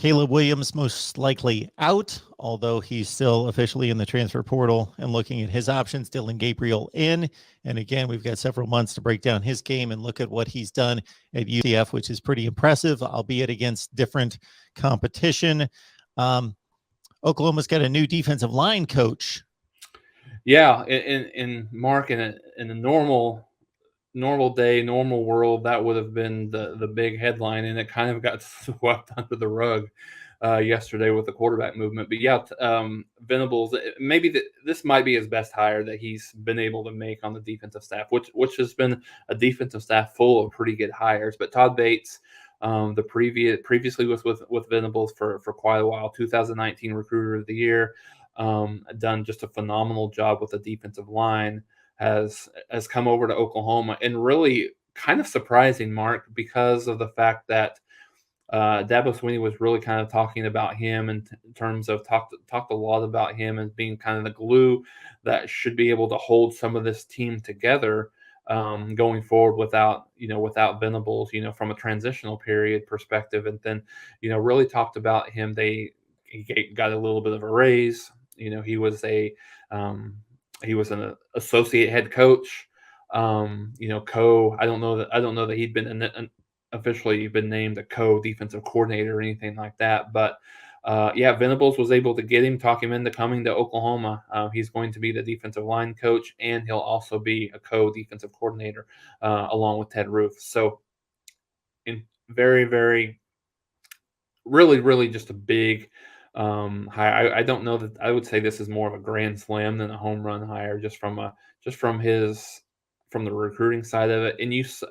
Caleb Williams most likely out, although he's still officially in the transfer portal and looking at his options. Dylan Gabriel in. And again, we've got several months to break down his game and look at what he's done at UCF, which is pretty impressive, albeit against different competition. Oklahoma's got a new defensive line coach. Yeah, in Mark, in a normal day, normal world, that would have been the big headline, and it kind of got swept under the rug yesterday with the quarterback movement. But yeah, Venables, maybe this might be his best hire that he's been able to make on the defensive staff, which has been a defensive staff full of pretty good hires. But Todd Bates, previously was with Venables for quite a while, 2019 Recruiter of the Year, done just a phenomenal job with the defensive line. Has come over to Oklahoma, and really kind of surprising, Mark, because of the fact that Dabo Swinney was really kind of talking about him in terms of talked a lot about him as being kind of the glue that should be able to hold some of this team together going forward without Venables, from a transitional period perspective. And then, really talked about him. He got a little bit of a raise. He was an associate head coach. I don't know that he'd been officially been named a co-defensive coordinator or anything like that. But Venables was able to get him, talk him into coming to Oklahoma. He's going to be the defensive line coach, and he'll also be a co-defensive coordinator along with Ted Roof. So, in very, very, really, really just a big hire. I don't know that I would say this is more of a grand slam than a home run hire, just from the recruiting side of it.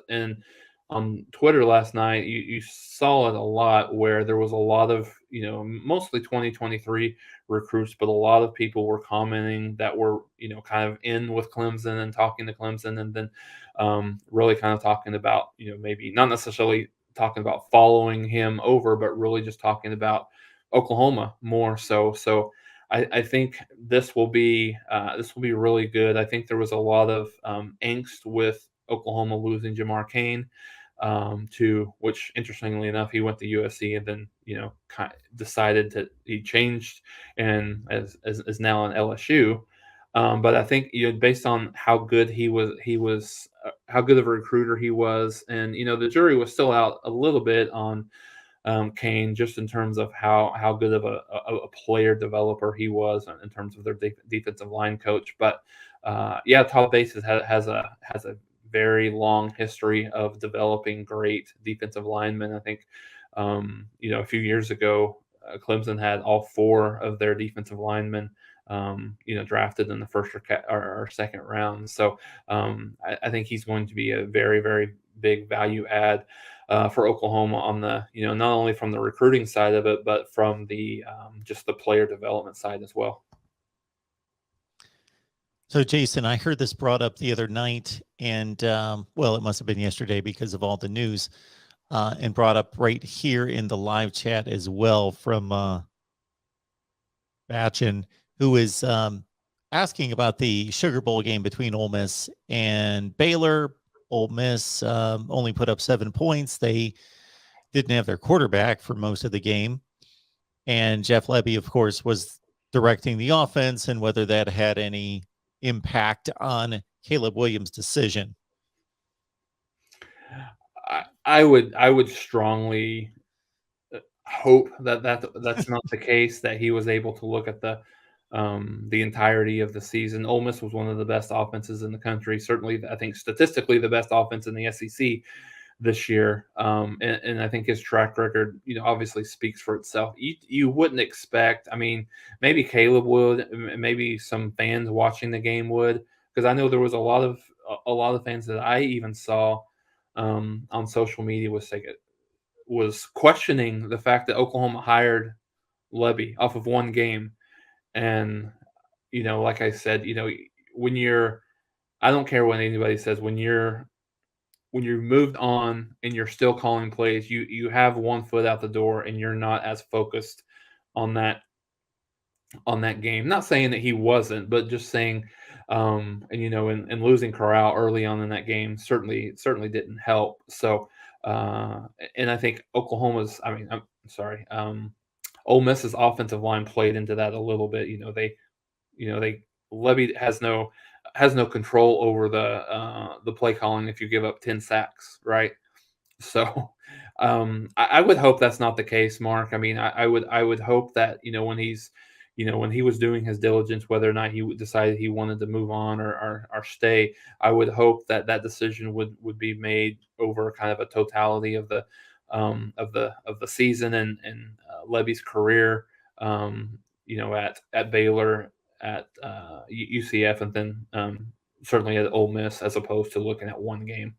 And on Twitter last night, you saw it a lot, where there was a lot of, mostly 2023 recruits, but a lot of people were commenting that were, kind of in with Clemson and talking to Clemson, and then really kind of talking about, maybe not necessarily talking about following him over, but really just talking about Oklahoma more so. So I think this will be really good. I think there was a lot of angst with Oklahoma losing Jamar Cain, to which, interestingly enough, he went to USC and then decided he changed and is now in LSU. But I think based on how good he was how good of a recruiter he was, and the jury was still out a little bit on Cain, just in terms of how good of a player developer he was in terms of their defensive line coach. But Todd Bates has a very long history of developing great defensive linemen. I think a few years ago, Clemson had all four of their defensive linemen drafted in the first or second round. So I think he's going to be a very, very big value add for Oklahoma on the, not only from the recruiting side of it, but from the just the player development side as well. So, Jason, I heard this brought up the other night, and it must have been yesterday because of all the news, and brought up right here in the live chat as well from Batchin, who is asking about the Sugar Bowl game between Ole Miss and Baylor. Ole Miss only put up 7 points. They didn't have their quarterback for most of the game. And Jeff Lebby, of course, was directing the offense, and whether that had any impact on Caleb Williams' decision. I would strongly hope that's not the case, that he was able to look at the entirety of the season. Ole Miss was one of the best offenses in the country. Certainly, I think statistically the best offense in the SEC this year. And I think his track record, obviously speaks for itself. You wouldn't expect, maybe Caleb would, maybe some fans watching the game would, because I know there was a lot of fans that I even saw on social media was questioning the fact that Oklahoma hired Lebby off of one game. And, like I said, I don't care what anybody says, when you're moved on and you're still calling plays, you have one foot out the door and you're not as focused on that game. Not saying that he wasn't, but just saying, and losing Corral early on in that game certainly didn't help. So, and I think Oklahoma's, Ole Miss's offensive line played into that a little bit. They Levy has no control over the play calling if you give up 10 sacks, right? So I would hope that's not the case, Mark. I mean, I would hope that when he was doing his diligence, whether or not decided he wanted to move on or stay, I would hope that that decision would be made over kind of a totality of the season and Levy's career. At Baylor, at UCF, and then certainly at Ole Miss, as opposed to looking at one game.